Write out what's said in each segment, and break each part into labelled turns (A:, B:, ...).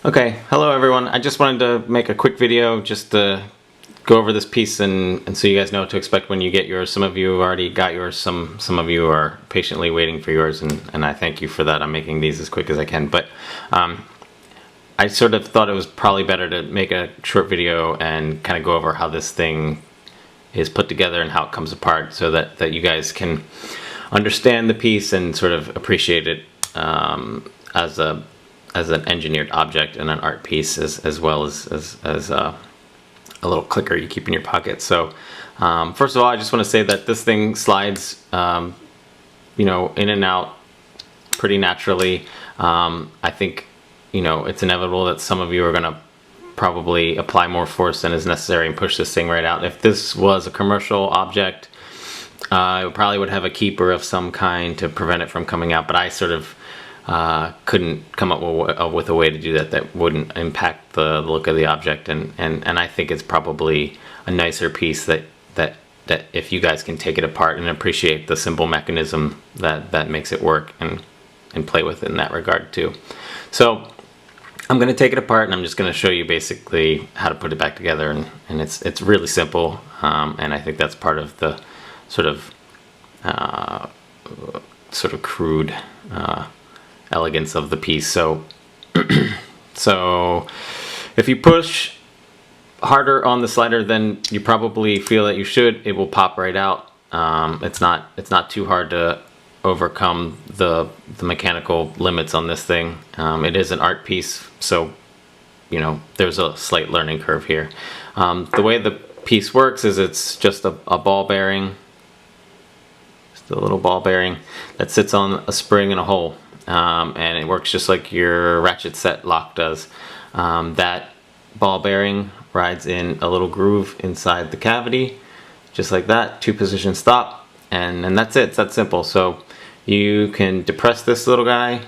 A: Okay, hello everyone. I just wanted to make a quick video just to go over this piece and so you guys know what to expect when you get yours. Some of you have already got yours, some of you are patiently waiting for yours, and I thank you for that. I'm making these as quick as I can, but I sort of thought it was probably better to make a short video and kind of go over how this thing is put together and how it comes apart so that you guys can understand the piece and sort of appreciate it as an engineered object and an art piece as well as a little clicker you keep in your pocket. So first of all, I just want to say that this thing slides in and out pretty naturally. I think it's inevitable that some of you are going to probably apply more force than is necessary and push this thing right out. If this was a commercial object, it probably would have a keeper of some kind to prevent it from coming out, but I sort of couldn't come up with a way to do that wouldn't impact the look of the object, and I think it's probably a nicer piece that if you guys can take it apart and appreciate the simple mechanism that makes it work and play with it in that regard too. So I'm going to take it apart and I'm just going to show you basically how to put it back together, and it's really simple, and I think that's part of the sort of crude elegance of the piece. So so if you push harder on the slider than you probably feel that you should, it will pop right out. It's not too hard to overcome the mechanical limits on this thing. It is an art piece, so there's a slight learning curve here. The way the piece works is it's just a ball bearing, just a little ball bearing that sits on a spring in a hole. And it works just like your ratchet set lock does. That ball bearing rides in a little groove inside the cavity, just like that. 2-position stop, and that's it. It's that simple. So you can depress this little guy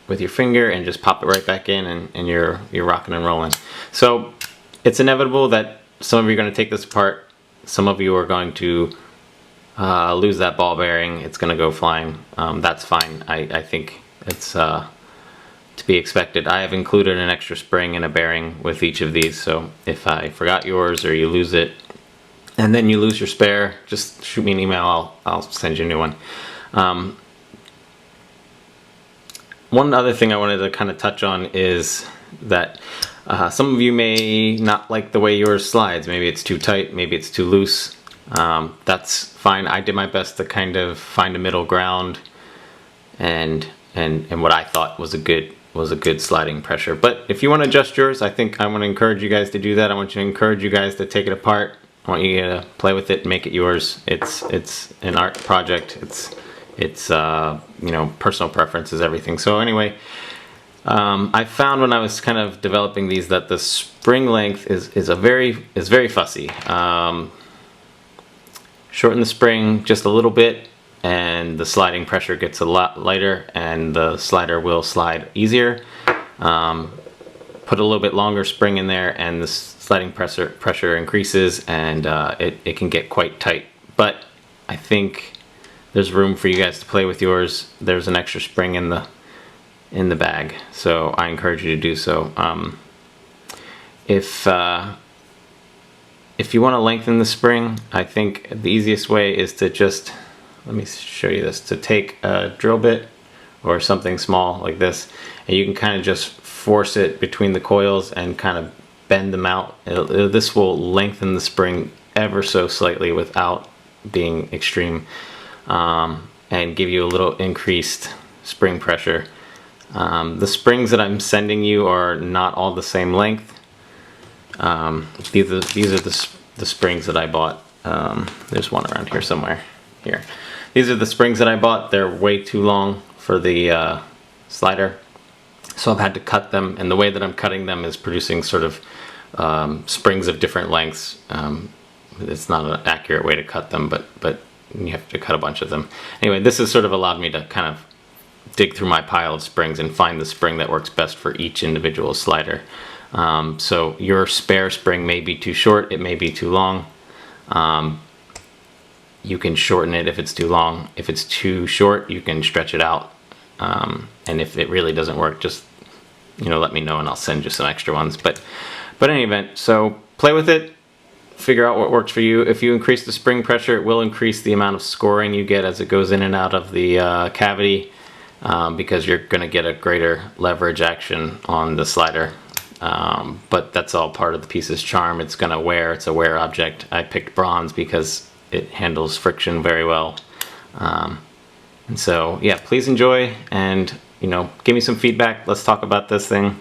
A: with your finger and just pop it right back in, and you're rocking and rolling. So it's inevitable that some of you are going to take this apart. Some of you are going to lose that ball bearing. It's going to go flying. That's fine. I think it's to be expected. I have included an extra spring and a bearing with each of these, so if I forgot yours or you lose it and then you lose your spare, just shoot me an email. I'll send you a new one. One other thing I wanted to kind of touch on is that some of you may not like the way yours slides. Maybe it's too tight, maybe it's too loose. That's fine. I did my best to kind of find a middle ground and what I thought was a good sliding pressure. But if you want to adjust yours, I think I want to encourage you guys to do that. I want to encourage you guys to take it apart. I want you to play with it and make it yours. It's an art project. It's personal preference is everything. So anyway, I found when I was kind of developing these that the spring length is very fussy. Shorten the spring just a little bit and the sliding pressure gets a lot lighter and the slider will slide easier. Put a little bit longer spring in there and the sliding pressure increases, and it can get quite tight. But I think there's room for you guys to play with yours. There's an extra spring in the bag, so I encourage you to do so. If you want to lengthen the spring, I think the easiest way is to just, let me show you this, to take a drill bit or something small like this, and you can kind of just force it between the coils and kind of bend them out. This will lengthen the spring ever so slightly without being extreme, and give you a little increased spring pressure. The springs that I'm sending you are not all the same length. These are the springs that I bought. There's one around here somewhere. Here. These are the springs that I bought. They're way too long for the slider, so I've had to cut them, and the way that I'm cutting them is producing sort of springs of different lengths. It's not an accurate way to cut them, but you have to cut a bunch of them. Anyway, this has sort of allowed me to kind of dig through my pile of springs and find the spring that works best for each individual slider. So your spare spring may be too short, it may be too long. You can shorten it if it's too long. If it's too short, you can stretch it out. And if it really doesn't work, just let me know and I'll send you some extra ones. But in any event, so play with it, figure out what works for you. If you increase the spring pressure, it will increase the amount of scoring you get as it goes in and out of the cavity, because you're going to get a greater leverage action on the slider. But that's all part of the piece's charm. It's going to wear. It's a wear object. I picked bronze because it handles friction very well. And so, yeah, please enjoy, and give me some feedback. Let's talk about this thing.